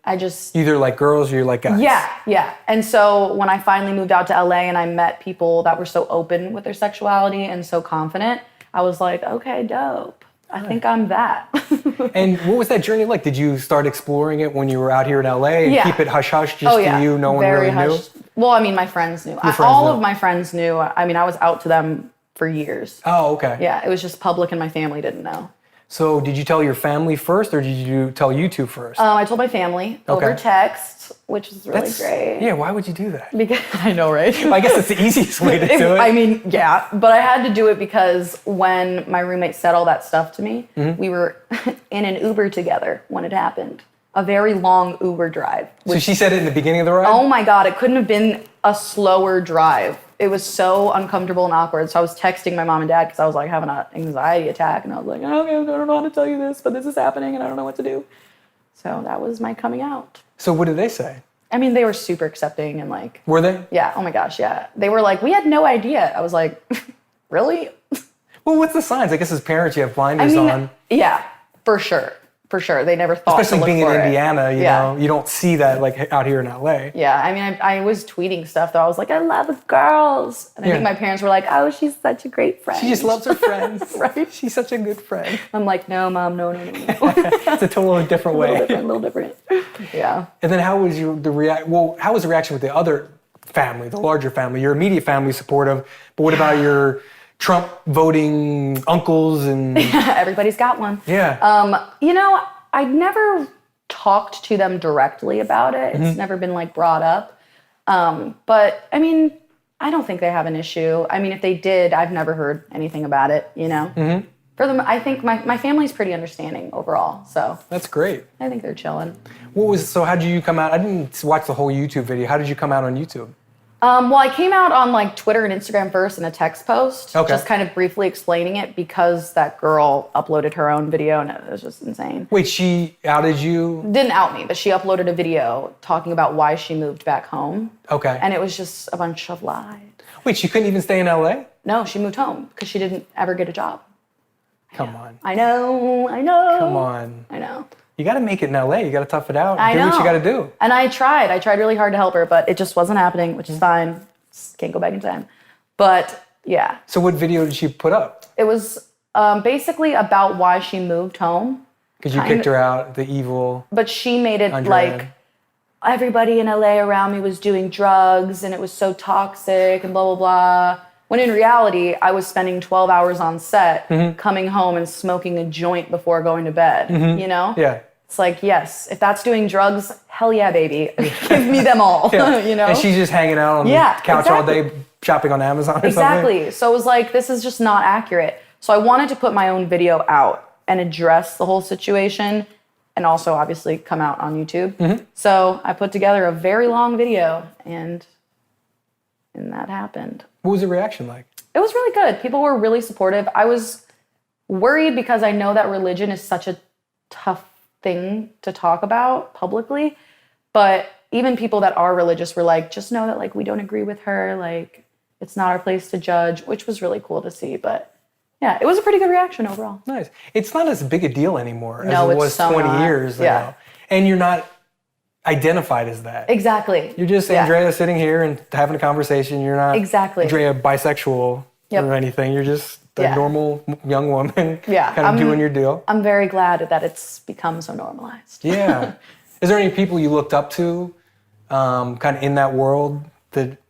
I just... Either like girls or you like guys. Yeah. And so when I finally moved out to LA and I met people that were so open with their sexuality and so confident, I was like, okay, dope. I think I'm that. And what was that journey like? Did you start exploring it when you were out here in LA and keep it hush-hush just to you? No one really knew? Well, my friends knew. All of my friends knew. I was out to them for years. Oh, okay. Yeah, it was just public and my family didn't know. So did you tell your family first or did you tell YouTube first? I told my family over text, which is really great. Yeah, why would you do that? Because I know, right? Well, I guess it's the easiest way to do it. I mean, yeah, but I had to do it because when my roommate said all that stuff to me, we were in an Uber together when it happened. A very long Uber drive. So she said it in the beginning of the ride? Oh my God, it couldn't have been a slower drive. It was so uncomfortable and awkward. So I was texting my mom and dad because I was like having an anxiety attack. And I was like, okay, I don't know how to tell you this, but this is happening and I don't know what to do. So that was my coming out. So what did they say? I mean, they were super accepting and like... Were they? Yeah, oh my gosh, yeah. They were like, we had no idea. I was like, really? Well, what's the signs? I guess as parents you have blinders on. Yeah, for sure. For sure. They never thought Especially to look being for in Indiana, you know, you don't see that like out here in LA. Yeah, I mean, I was tweeting stuff though. I was like, I love girls. And I think my parents were like, oh, she's such a great friend. She just loves her friends. Right? She's such a good friend. I'm like, no, Mom, no. It's a totally different way. A little different. Yeah. And then how was how was the reaction with the other family, the larger family? Your immediate family supportive, but what about your Trump voting uncles and... Everybody's got one. Yeah. You know, I'd never talked to them directly about it. It's never been like brought up. But I mean, I don't think they have an issue. I mean, if they did, I've never heard anything about it, you know? For them, I think my family's pretty understanding overall. So that's great. I think they're chilling. So how did you come out? I didn't watch the whole YouTube video. How did you come out on YouTube? Well, I came out on like Twitter and Instagram first in a text post, just kind of briefly explaining it because that girl uploaded her own video and it was just insane. Wait, she outed you? Didn't out me, but she uploaded a video talking about why she moved back home. Okay. And it was just a bunch of lies. Wait, she couldn't even stay in LA? No, she moved home because she didn't ever get a job. Come on. I know. Come on. I know. You got to make it in LA. You got to tough it out. I know. Do what you got to do. And I tried really hard to help her, but it just wasn't happening, which is fine. Just can't go back in time. But yeah. So what video did she put up? It was basically about why she moved home. Because you kicked her out, the evil. But she made it Andrea. like everybody in LA around me was doing drugs and it was so toxic and blah, blah, blah. When in reality, I was spending 12 hours on set, coming home and smoking a joint before going to bed, you know? Yeah. It's like, yes, if that's doing drugs, hell yeah, baby. Give me them all, you know? And she's just hanging out on the couch all day shopping on Amazon or something? Exactly. So it was like, this is just not accurate. So I wanted to put my own video out and address the whole situation and also obviously come out on YouTube. So I put together a very long video and that happened. What was the reaction like? It was really good. People were really supportive. I was worried because I know that religion is such a tough thing to talk about publicly. But even people that are religious were like, just know that like we don't agree with her. Like it's not our place to judge, which was really cool to see. But yeah, it was a pretty good reaction overall. Nice. It's not as big a deal anymore as it was 20 years ago. And you're not identified as that. Exactly. You're just Andrea sitting here and having a conversation. You're not Andrea bisexual or anything. You're just a normal young woman kind of doing your deal. I'm very glad that it's become so normalized. Yeah. Is there any people you looked up to kind of in that world?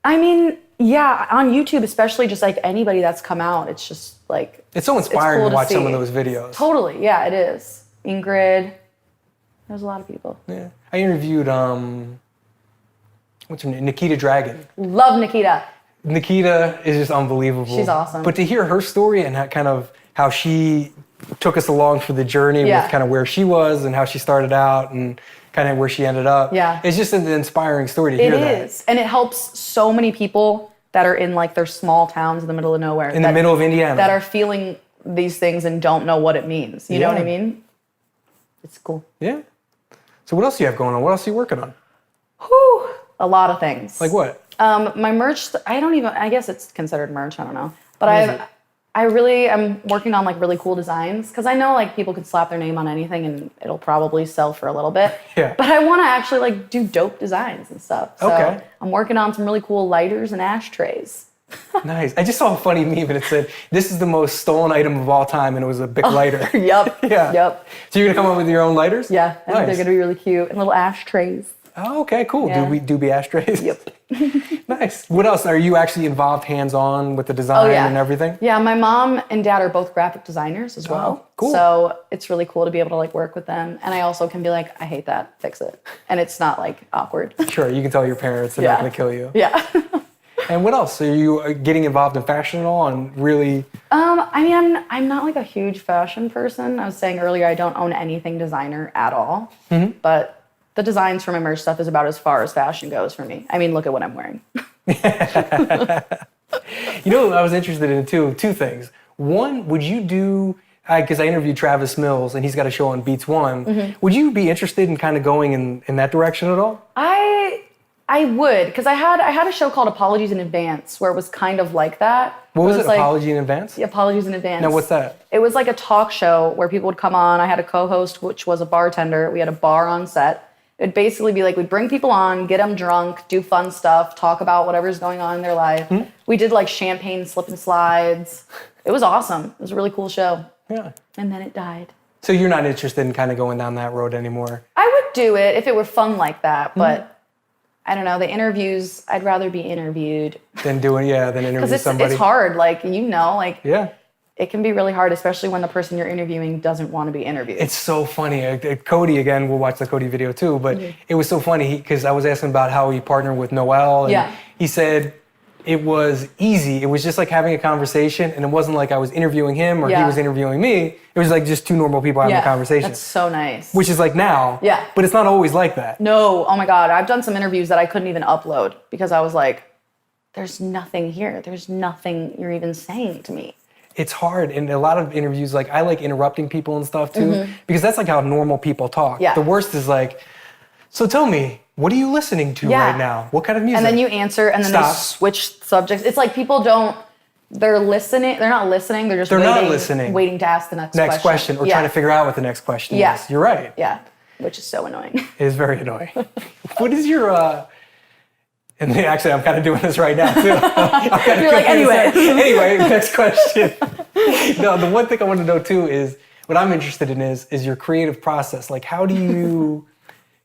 I mean, yeah, on YouTube, especially just like anybody that's come out, it's just like... It's so inspiring to watch some of those videos. Totally. Yeah, it is. Ingrid. There's a lot of people. Yeah. I interviewed, what's her name? Nikita Dragon. Love Nikita. Nikita is just unbelievable. She's awesome. But to hear her story and how she took us along for the journey with kind of where she was and how she started out and kind of where she ended up. Yeah. It's just an inspiring story to hear that. It is. And it helps so many people that are in like their small towns in the middle of nowhere. In the middle of Indiana. That are feeling these things and don't know what it means. You know what I mean? It's cool. Yeah. So what else do you have going on? What else are you working on? Whew, a lot of things. Like what? My merch, I guess it's considered merch, I don't know. But I'm working on like really cool designs because I know like people could slap their name on anything and it'll probably sell for a little bit. Yeah. But I want to actually like do dope designs and stuff. So I'm working on some really cool lighters and ashtrays. Nice. I just saw a funny meme and it said, "This is the most stolen item of all time," and it was a Bic lighter. Yep. Yep. So you're gonna come up with your own lighters? Yeah. I think they're gonna be really cute and little ashtrays. Oh, okay, cool. Yeah. Doobie ashtrays. Yep. Nice. What else? Are you actually involved hands-on with the design and everything? Yeah, my mom and dad are both graphic designers as well. Cool. So it's really cool to be able to like work with them. And I also can be like, I hate that, fix it. And it's not like awkward. Sure, you can tell your parents they're not going to kill you. Yeah. And what else? Are you getting involved in fashion at all and really? I mean, I'm not like a huge fashion person. I was saying earlier, I don't own anything designer at all. But the designs for my merch stuff is about as far as fashion goes for me. I mean, look at what I'm wearing. You know, I was interested in two things. One, would you do, because I interviewed Travis Mills and he's got a show on Beats One. Would you be interested in kind of going in that direction at all? I would, because I had a show called Apologies in Advance where it was kind of like that. What was it? Like, Apology in Advance? Yeah, Apologies in Advance. Now, what's that? It was like a talk show where people would come on. I had a co-host, which was a bartender. We had a bar on set. It'd basically be like we'd bring people on, get them drunk, do fun stuff, talk about whatever's going on in their life. We did like champagne slip and slides. It was awesome. It was a really cool show. Yeah. And then it died. So you're not interested in kind of going down that road anymore? I would do it if it were fun like that, but I don't know. The interviews, I'd rather be interviewed. Than interview somebody. Because it's hard, like, Yeah. It can be really hard, especially when the person you're interviewing doesn't want to be interviewed. It's so funny. Cody, again, we'll watch the Cody video too, but it was so funny because I was asking about how he partnered with Noel, and he said it was easy. It was just like having a conversation, and it wasn't like I was interviewing him or he was interviewing me. It was like just two normal people having a conversation. That's so nice. Which is like now, but it's not always like that. No, oh my God. I've done some interviews that I couldn't even upload because I was like, there's nothing here. There's nothing you're even saying to me. It's hard. And a lot of interviews, like I like interrupting people and stuff too, because that's like how normal people talk. Yeah. The worst is like, so tell me, what are you listening to right now? What kind of music? And then you answer and then they switch subjects. It's like people they're listening. They're not listening. They're just waiting to ask the next question. Or trying to figure out what the next question is. You're right. Yeah, which is so annoying. It is very annoying. What is your... And actually, I'm kind of doing this right now, too. You're like, anyway. Anyway, next question. No, the one thing I want to know, too, is what I'm interested in is your creative process. Like, how do you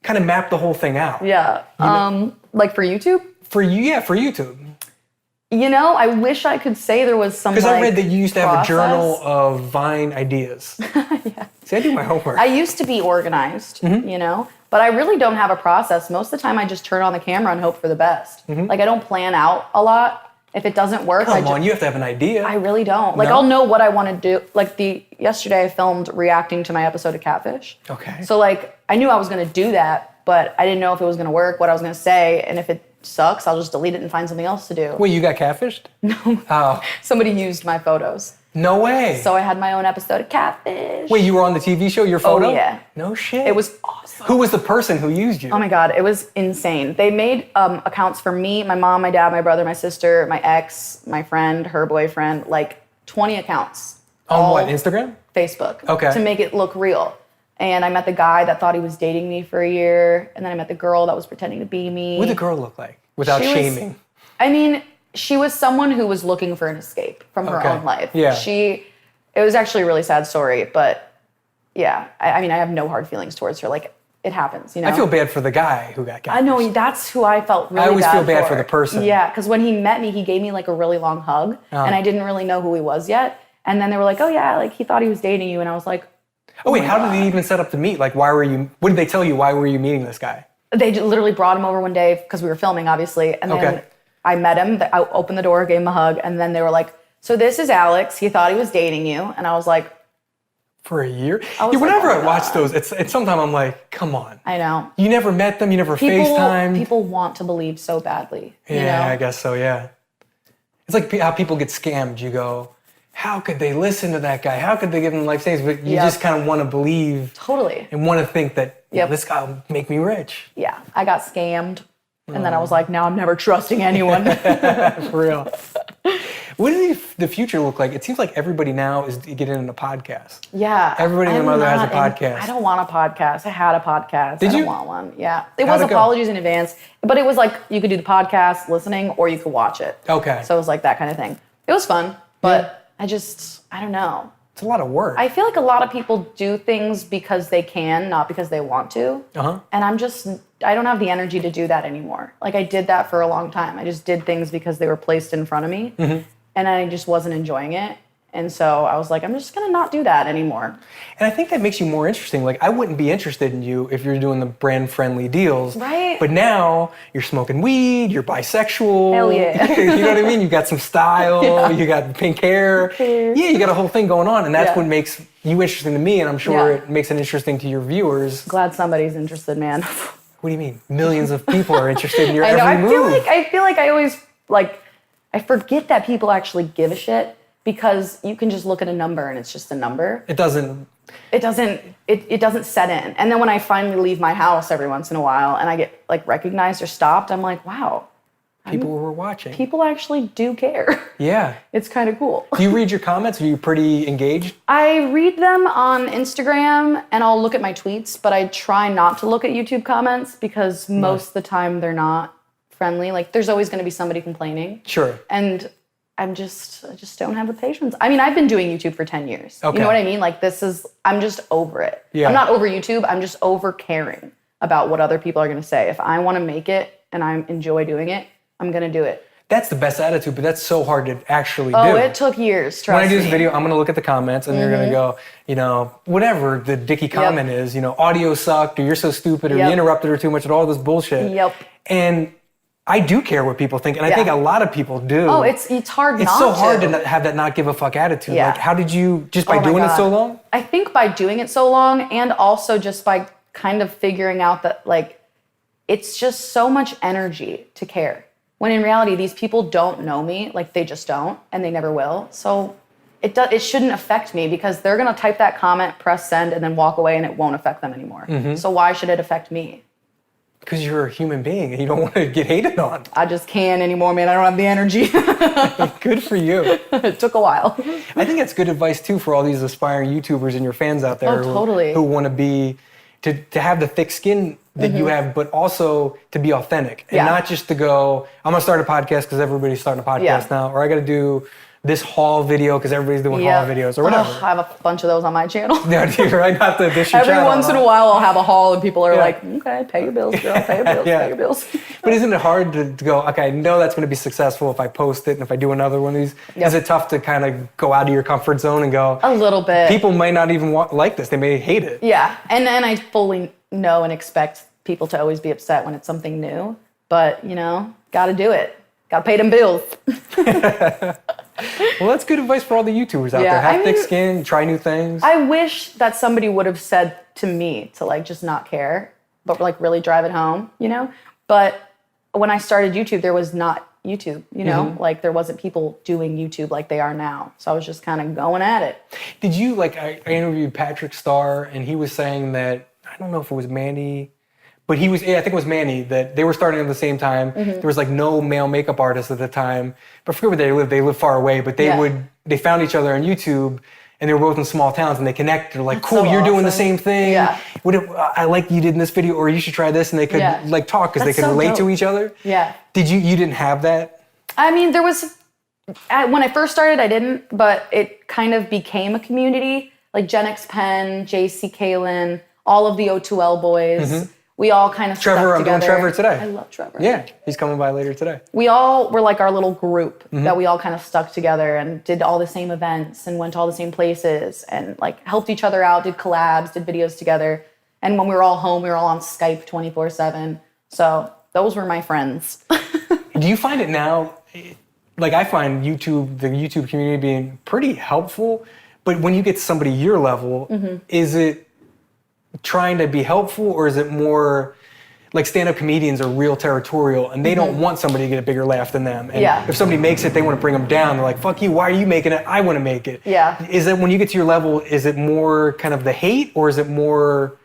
kind of map the whole thing out? Yeah. Like for YouTube? For YouTube. You know, I wish I could say there was some Because I read that you used to have a journal of Vine ideas. Yeah. See, I do my homework. I used to be organized, you know, but I really don't have a process. Most of the time, I just turn on the camera and hope for the best. Like, I don't plan out a lot. If it doesn't work, Come on, you have to have an idea. I really don't. Like, I'll know what I want to do. Like, yesterday I filmed reacting to my episode of Catfish. Okay. So, like, I knew I was going to do that, but I didn't know if it was going to work, what I was going to say, and if it sucks, I'll just delete it and find something else to do. Wait, you got catfished? No. Oh. Somebody used my photos. No way. So I had my own episode of Catfish. Wait, you were on the TV show, your photo? Oh, yeah. No shit. It was awesome. Who was the person who used you? Oh my God, it was insane. They made accounts for me, my mom, my dad, my brother, my sister, my ex, my friend, her boyfriend, like 20 accounts. On what, Instagram? Facebook. Okay. To make it look real. And I met the guy that thought he was dating me for a year. And then I met the girl that was pretending to be me. What did the girl look like? Without shaming. She was someone who was looking for an escape from her own life. Yeah. It was actually a really sad story, but yeah, I have no hard feelings towards her. Like, it happens, you know? I feel bad for the guy who got catfished. I know, that's who I felt really bad for. I always feel bad for the person. Yeah, because when he met me, he gave me like a really long hug, and I didn't really know who he was yet. And then they were like, oh yeah, like he thought he was dating you. And I was like, oh wait, how did they even set up to meet? Like, what did they tell you? Why were you meeting this guy? They literally brought him over one day because we were filming, obviously. And then I met him, I opened the door, gave him a hug. And then they were like, so this is Alex. He thought he was dating you. And I was like, for a year? Whenever I watch those, it's sometimes I'm like, come on. I know. You never met them, you never FaceTimed. People want to believe so badly. Yeah, you know? I guess so, yeah. It's like how people get scammed. You go, how could they listen to that guy? How could they give him life savings? But you just kind of want to believe. Totally. And want to think that this guy will make me rich. Yeah, I got scammed. And then I was like, now I'm never trusting anyone. For real. What does the future look like? It seems like everybody now is getting into podcasts. Yeah. Everybody and their mother has a podcast. I don't want a podcast. I had a podcast. Did you? I don't want one. Yeah. It was Apologies in Advance, but it was like you could do the podcast listening or you could watch it. Okay. So it was like that kind of thing. It was fun, but I don't know. It's a lot of work. I feel like a lot of people do things because they can, not because they want to. And I don't have the energy to do that anymore. Like I did that for a long time. I just did things because they were placed in front of me and I just wasn't enjoying it. And so I was like, I'm just going to not do that anymore. And I think that makes you more interesting. Like, I wouldn't be interested in you if you're doing the brand-friendly deals. Right. But now you're smoking weed, you're bisexual. Hell yeah. You know what I mean? You got some style, you got pink hair. Yeah, you got a whole thing going on. And that's what makes you interesting to me. And I'm sure it makes it interesting to your viewers. Glad somebody's interested, man. What do you mean? Millions of people are interested in your every move. I feel like I always, I forget that people actually give a shit. Because you can just look at a number and it's just a number. It doesn't set in. And then when I finally leave my house every once in a while and I get recognized or stopped, I'm like, wow. People were watching. People actually do care. Yeah. It's kind of cool. Do you read your comments? Are you pretty engaged? I read them on Instagram and I'll look at my tweets, but I try not to look at YouTube comments because most of the time they're not friendly. Like there's always going to be somebody complaining. Sure. And I just don't have the patience. I mean, I've been doing YouTube for 10 years. Okay. You know what I mean? I'm just over it. Yeah. I'm not over YouTube. I'm just over caring about what other people are going to say. If I want to make it and I enjoy doing it, I'm going to do it. That's the best attitude, but that's so hard to actually do. Oh, it took years, trust me. When I do this video, I'm going to look at the comments and you're going to go, whatever the dicky comment is, audio sucked or you're so stupid or you interrupted her too much and all this bullshit. Yep. And I do care what people think, and I think a lot of people do. Oh, it's hard not to. It's so hard to have that not give a fuck attitude. Yeah. Like, how did you, just by doing it so long? I think by doing it so long and also just by kind of figuring out that, it's just so much energy to care. When in reality, these people don't know me. They just don't, and they never will. So it shouldn't affect me because they're going to type that comment, press send, and then walk away, and it won't affect them anymore. So why should it affect me? Because you're a human being and you don't want to get hated on. I just can't anymore, man. I don't have the energy. Good for you. It took a while. I think that's good advice too for all these aspiring YouTubers and your fans out there who want to be, to have the thick skin that you have, but also to be authentic and not just to go, I'm going to start a podcast because everybody's starting a podcast now, or I got to do this haul video because everybody's doing haul videos or whatever. I have a bunch of those on my channel. Yeah, right? Not the dish your Every channel. once in a while I'll have a haul and people are like, okay, pay your bills, girl, pay your bills, pay your bills. But isn't it hard to go, okay, I know that's going to be successful if I post it and if I do another one of these? Is it tough to kind of go out of your comfort zone and go? A little bit. People might not even like this. They may hate it. Yeah, and then I fully know and expect people to always be upset when it's something new. But, got to do it. Got to pay them bills. Well, that's good advice for all the YouTubers out there. Have thick skin, try new things. I wish that somebody would have said to me to just not care, but really drive it home, But when I started YouTube, there was not YouTube, there wasn't people doing YouTube like they are now. So I was just kind of going at it. Did you, I interviewed Patrick Starr and he was saying that, I don't know if it was Manny, but I think it was Manny, that they were starting at the same time. There was no male makeup artists at the time. But I forget where they lived. They lived far away, but they found each other on YouTube and they were both in small towns and they connected. They're like, cool, you're doing the same thing. Yeah. I like you did in this video, or you should try this. And they could talk because they could relate to each other. Yeah. You didn't have that? I mean, there was, when I first started, I didn't, but it kind of became a community. Like Gen X Pen, JC Kalen, all of the O2L boys. We all kind of Trevor, stuck together. I'm doing Trevor today. I love Trevor. Yeah, he's coming by later today. We all were our little group that we all kind of stuck together and did all the same events and went to all the same places and helped each other out, did collabs, did videos together. And when we were all home, we were all on Skype 24/7. So those were my friends. Do you find it now, I find the YouTube community being pretty helpful, but when you get to somebody your level, is it trying to be helpful, or is it more stand-up comedians are real territorial and they don't want somebody to get a bigger laugh than them? And if somebody makes it, they want to bring them down. They're like, fuck you, why are you making it? I want to make it. Yeah. Is that when you get to your level, is it more kind of the hate, or is it more,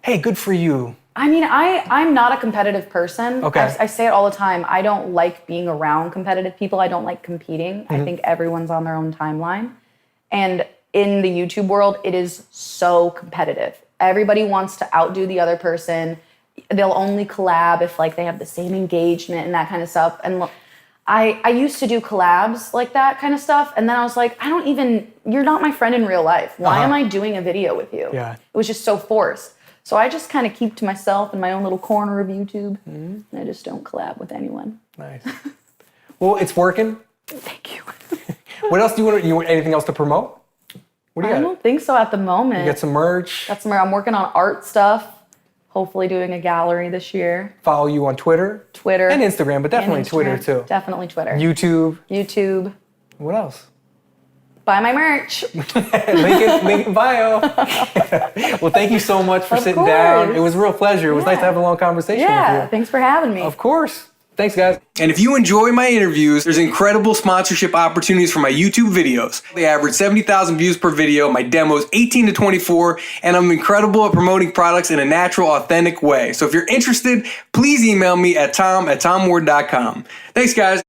hey, good for you? I mean, I'm not a competitive person. Okay. I say it all the time. I don't like being around competitive people. I don't like competing. I think everyone's on their own timeline. And in the YouTube world, it is so competitive. Everybody wants to outdo the other person. They'll only collab if they have the same engagement and that kind of stuff. And look, I used to do collabs like that kind of stuff. And then I was like, you're not my friend in real life. Why am I doing a video with you? Yeah. It was just so forced. So I just kind of keep to myself in my own little corner of YouTube. And I just don't collab with anyone. Nice. Well, it's working. Thank you. What else do you want anything else to promote? What do you got? I don't think so at the moment. You got some merch? I'm working on art stuff. Hopefully doing a gallery this year. Follow you on Twitter. And Instagram, but definitely Twitter too. Definitely Twitter. YouTube. What else? Buy my merch. link in bio. Well, thank you so much for sitting down. It was a real pleasure. It was nice to have a long conversation with you. Yeah, thanks for having me. Of course. Thanks, guys. And if you enjoy my interviews, there's incredible sponsorship opportunities for my YouTube videos. They average 70,000 views per video. My demo's 18 to 24, and I'm incredible at promoting products in a natural, authentic way. So if you're interested, please email me at tom@tomward.com. Thanks, guys.